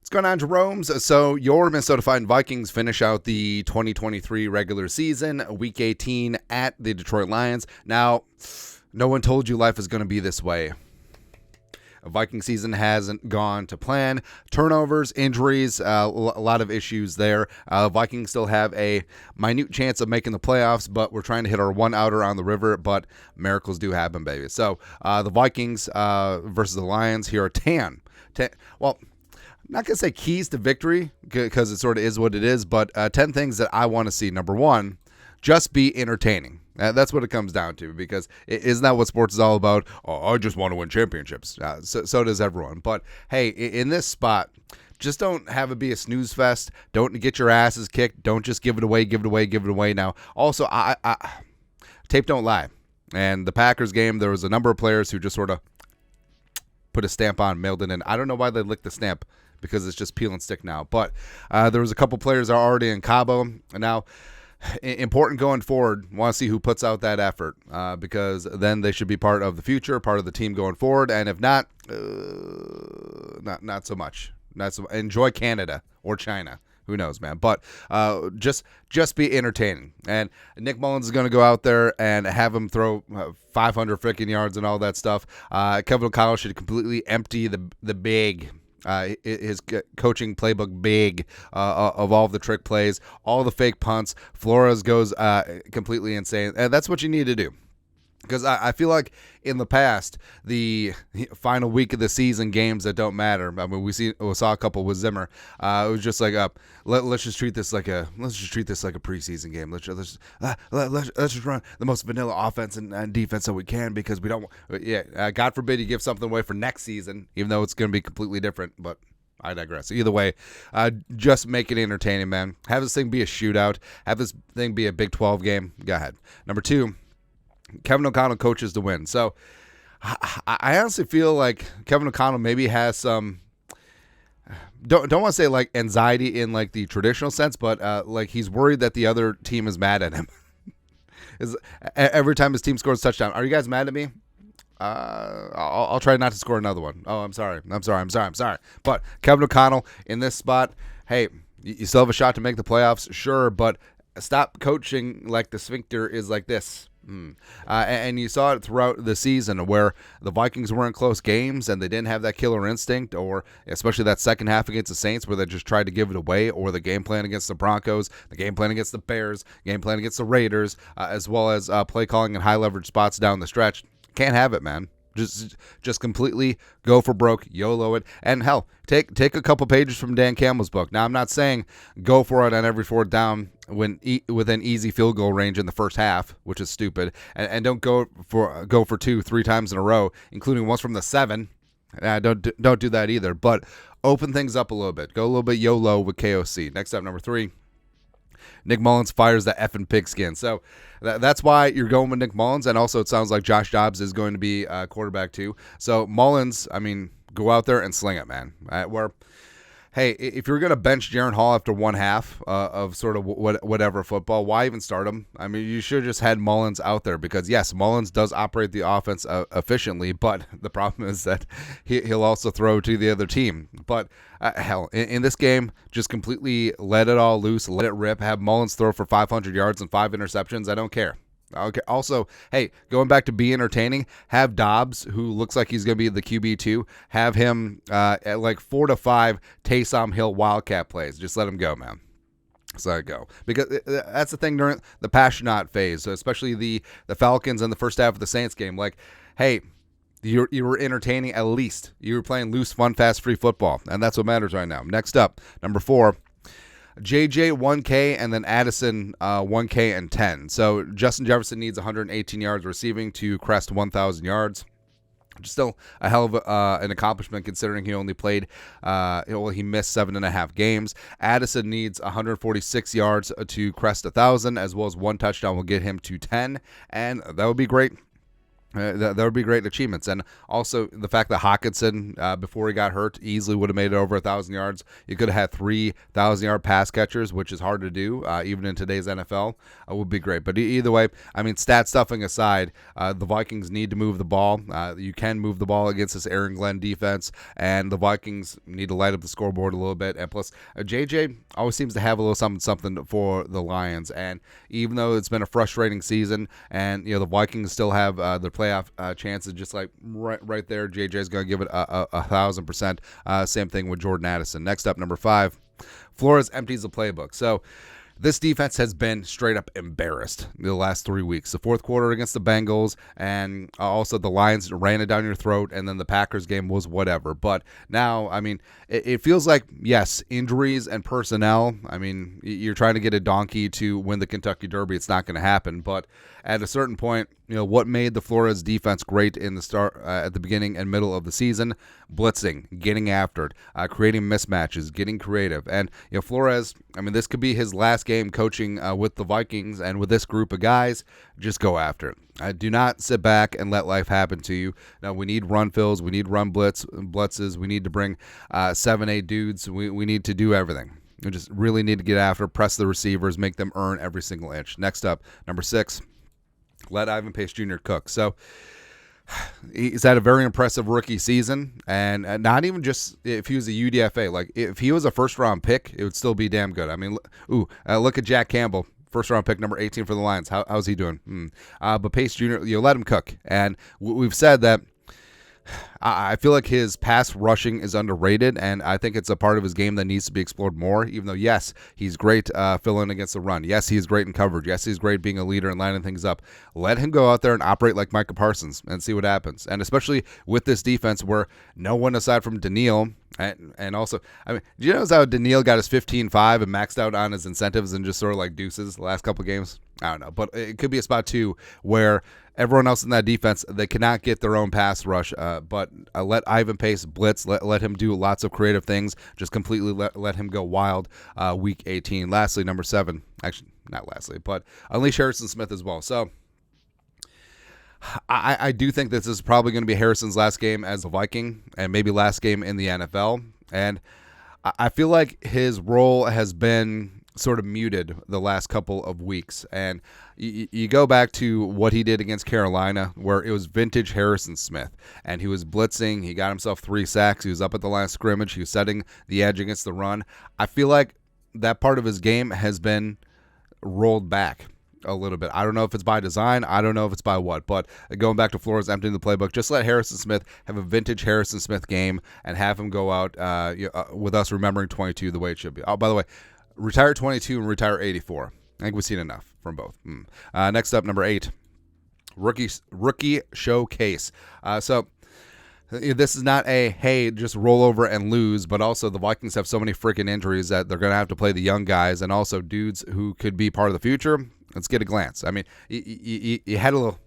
What's going on, Jeromes? So your Minnesota Vikings finish out the 2023 regular season, Week 18 at the Detroit Lions. Now, no one told you life is going to be this way. A Viking season hasn't gone to plan. Turnovers, injuries, a lot of issues there. Vikings still have a minute chance of making the playoffs, but we're trying to hit our one outer on the river, but miracles do happen, baby. So the Vikings versus the Lions here are 10. Well, I'm not going to say keys to victory because it sort of is what it is, but 10 things that I want to see. Number one, just be entertaining. That's what it comes down to, because isn't that what sports is all about? Oh, I just want to win championships. So does everyone. But, hey, in this spot, just don't have it be a snooze fest. Don't get your asses kicked. Don't just give it away. Now, also, tape don't lie. And the Packers game, there was a number of players who just sort of put a stamp on, mailed it in. I don't know why they licked the stamp, because it's just peel and stick now. But there was a couple players that are already in Cabo. And now, important going forward, want to see who puts out that effort, because then they should be part of the future, part of the team going forward. And if not, not so much. Enjoy Canada or China. Who knows, man? But just be entertaining. And Nick Mullins is going to go out there and have him throw 500 freaking yards and all that stuff. Kevin O'Connell should completely empty the big. His coaching playbook big of all of the trick plays, all the fake punts. Flores goes completely insane. And that's what you need to do. Because I feel like in the past, the final week of the season games that don't matter. I mean, we saw a couple with Zimmer. It was just like, let's just treat this like a preseason game. Let's just run the most vanilla offense and defense that we can, because we don't. Yeah, God forbid you give something away for next season, even though it's going to be completely different. But I digress. Either way, just make it entertaining, man. Have this thing be a shootout. Have this thing be a Big 12 game. Go ahead. Number two, Kevin O'Connell coaches to win. So I honestly feel like Kevin O'Connell maybe has some, don't want to say like anxiety in like the traditional sense, but like he's worried that the other team is mad at him. Every time his team scores a touchdown, are you guys mad at me? I'll try not to score another one. Oh, I'm sorry. But Kevin O'Connell in this spot, hey, you still have a shot to make the playoffs, sure, but stop coaching like the sphincter is like this. And you saw it throughout the season where the Vikings were in close games and they didn't have that killer instinct, or especially that second half against the Saints where they just tried to give it away, or the game plan against the Broncos, the game plan against the Bears, game plan against the Raiders, as well as play calling in high leverage spots down the stretch. Can't have it, man. Just completely go for broke, YOLO it, and hell, take a couple pages from Dan Campbell's book. Now, I'm not saying go for it on every fourth down within easy field goal range in the first half, which is stupid, and don't go for 2-3 times in a row, including once from the 7. Don't do that either. But open things up a little bit. Go a little bit YOLO with KOC. Next up, number 3. Nick Mullins fires that effing pigskin. So that's why you're going with Nick Mullins. And also it sounds like Josh Dobbs is going to be quarterback too. So Mullins, I mean, go out there and sling it, man. Where, hey, if you're going to bench Jaron Hall after one half of sort of whatever football, why even start him? I mean, you should have just had Mullins out there, because, yes, Mullins does operate the offense efficiently, but the problem is that he'll also throw to the other team. But, hell, in this game, just completely let it all loose, let it rip, have Mullins throw for 500 yards and 5 interceptions. I don't care. Okay. Also, hey, going back to be entertaining, have Dobbs, who looks like he's going to be the QB2, have him at like 4 to 5 Taysom Hill Wildcat plays. Just let him go, man. Just let it go. Because that's the thing during the passionate phase, so especially the Falcons and the first half of the Saints game. Like, hey, you were entertaining at least. You were playing loose, fun, fast, free football, and that's what matters right now. Next up, number 4. JJ 1K and then Addison 1K and 10. So Justin Jefferson needs 118 yards receiving to crest 1,000 yards. Still a hell of an accomplishment considering he only played, he missed 7.5 games. Addison needs 146 yards to crest 1,000, as well as 1 touchdown will get him to 10, and that would be great. That would be great achievements. And also the fact that Hawkinson, before he got hurt, easily would have made it over 1,000 yards. You could have had 3,000-yard pass catchers, which is hard to do, even in today's NFL, would be great. But either way, I mean, stat stuffing aside, the Vikings need to move the ball. You can move the ball against this Aaron Glenn defense, and the Vikings need to light up the scoreboard a little bit. And plus, JJ always seems to have a little something for the Lions. And even though it's been a frustrating season, and the Vikings still have their playoff chances, just like right there, JJ's going to give it 1,000%. Same thing with Jordan Addison. Next up, number 5, Flores empties the playbook. So this defense has been straight up embarrassed the last 3 weeks. The fourth quarter against the Bengals, and also the Lions ran it down your throat, and then the Packers game was whatever. But now, I mean, it feels like, yes, injuries and personnel. I mean, you're trying to get a donkey to win the Kentucky Derby. It's not going to happen. But at a certain point, what made the Flores defense great in the start at the beginning and middle of the season? Blitzing, getting after it, creating mismatches, getting creative. And Flores, I mean, this could be his last game coaching with the Vikings, and with this group of guys, just go after it. Do not sit back and let life happen to you. Now, we need run fills, we need run blitzes, we need to bring 7-8 dudes. We need to do everything. We just really need to get after, press the receivers, make them earn every single inch. Next up, number 6. Let Ivan Pace Jr. cook. So he's had a very impressive rookie season, and not even just if he was a UDFA. Like, if he was a first-round pick, it would still be damn good. I mean, look at Jack Campbell, first-round pick, number 18 for the Lions. How's he doing? But Pace Jr., let him cook. And we've said that I feel like his pass rushing is underrated, and I think it's a part of his game that needs to be explored more, even though, yes, he's great filling against the run. Yes, he's great in coverage. Yes, he's great being a leader and lining things up. Let him go out there and operate like Micah Parsons and see what happens. And especially with this defense where no one aside from Daniil, and also, I mean, do you know how Daniil got his 15-5 and maxed out on his incentives and just sort of like deuces the last couple games? I don't know, but it could be a spot too where everyone else in that defense, they cannot get their own pass rush, but let Ivan Pace blitz, let him do lots of creative things, just completely let him go wild week 18. Lastly, number 7, actually not lastly, but unleash Harrison Smith as well. So I do think this is probably going to be Harrison's last game as a Viking and maybe last game in the NFL, and I feel like his role has been sort of muted the last couple of weeks. And you go back to what he did against Carolina, where it was vintage Harrison Smith, and he was blitzing. He got himself 3 sacks. He was up at the line of scrimmage. He was setting the edge against the run. I feel like that part of his game has been rolled back a little bit. I don't know if it's by design. I don't know if it's by what. But going back to Flores emptying the playbook, just let Harrison Smith have a vintage Harrison Smith game and have him go out with us remembering 22 the way it should be. Oh, by the way, retire 22 and retire 84. I think we've seen enough from both. Next up, number 8, rookie showcase. So this is not a, hey, just roll over and lose, but also the Vikings have so many freaking injuries that they're going to have to play the young guys and also dudes who could be part of the future. Let's get a glance. I mean, you had a little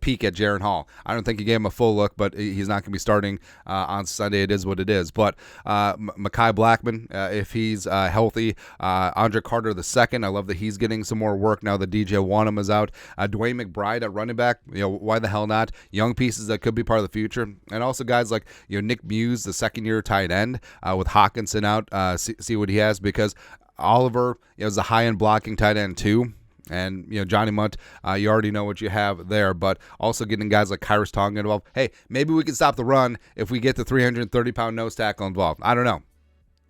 peek at Jaron Hall. I don't think he gave him a full look, but he's not going to be starting on Sunday. It is what it is. But Mekhi Blackman, if he's healthy, Andre Carter II, I love that he's getting some more work now that DJ Wanham is out. Dwayne McBride at running back, why the hell not? Young pieces that could be part of the future. And also guys like Nick Muse, the second-year tight end, with Hawkinson out, see what he has, because Oliver is a high-end blocking tight end too. And, Johnny Munt, you already know what you have there, but also getting guys like Kyrus Tonga involved. Hey, maybe we can stop the run if we get the 330-pound nose tackle involved. I don't know.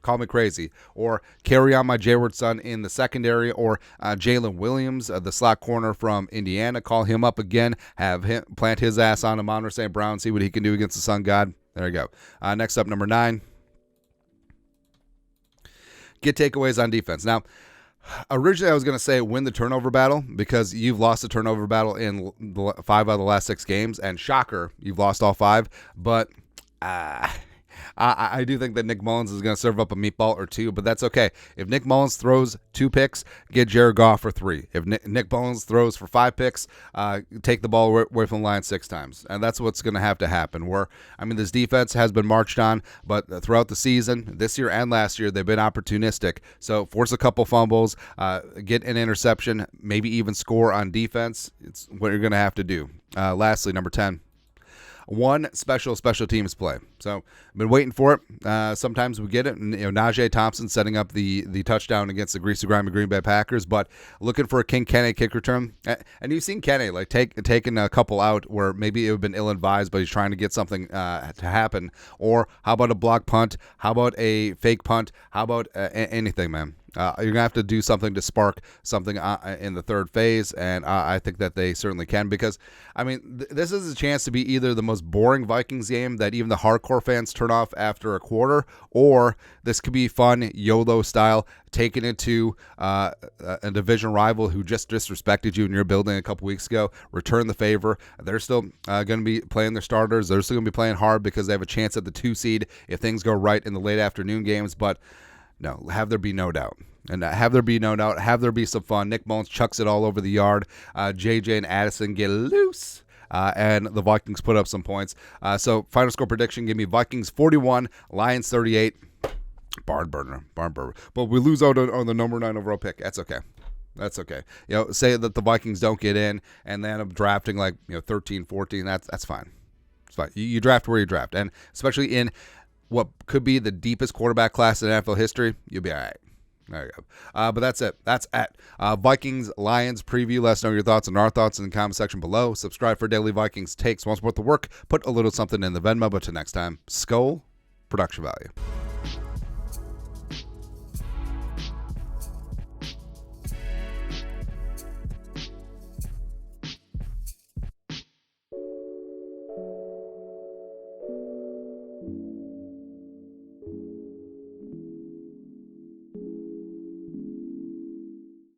Call me crazy. Or carry on my Jayward son in the secondary, or Jalen Williams, the slot corner from Indiana. Call him up again. Have him plant his ass on Amon St. Brown, see what he can do against the Sun God. There you go. Next up, number 9. Get takeaways on defense. Now, originally I was going to say win the turnover battle, because you've lost the turnover battle in 5 out of the last 6 games, and shocker, you've lost all 5. But I do think that Nick Mullins is going to serve up a meatball or 2, but that's okay. If Nick Mullins throws 2 picks, get Jared Goff for 3. If Nick Mullins throws for 5 picks, take the ball away from the line 6 times. And that's what's going to have to happen. This defense has been marched on, but throughout the season, this year and last year, they've been opportunistic. So force a couple fumbles, get an interception, maybe even score on defense. It's what you're going to have to do. lastly, number 10. One special teams play. So I've been waiting for it. Sometimes we get it. And, Najee Thompson setting up the touchdown against the greasy grimy Green Bay Packers, but looking for a King Kenny kick return. And you've seen Kenny like taking a couple out where maybe it would have been ill-advised, but he's trying to get something to happen. Or how about a block punt? How about a fake punt? How about anything, man? You're going to have to do something to spark something in the third phase, and I think that they certainly can because, this is a chance to be either the most boring Vikings game that even the hardcore fans turn off after a quarter, or this could be fun, YOLO style, taking it to a division rival who just disrespected you in your building a couple weeks ago, return the favor. They're still going to be playing their starters. They're still going to be playing hard because they have a chance at the 2 seed if things go right in the late afternoon games, but no, have there be no doubt. And have there be no doubt. Have there be some fun. Nick Mullins chucks it all over the yard. JJ and Addison get loose. And the Vikings put up some points. So final score prediction, give me Vikings 41, Lions 38. Barn burner. But we lose out on the number 9 overall pick. That's okay. Say that the Vikings don't get in and they end up drafting 13, 14. That's fine. It's fine. You draft where you draft. And especially in what could be the deepest quarterback class in NFL history, you'll be all right. There you go. But that's it. That's at Vikings-Lions preview. Let us know your thoughts and our thoughts in the comment section below. Subscribe for daily Vikings takes. Want to support the work? Put a little something in the Venmo. But till next time, Skull Production Value.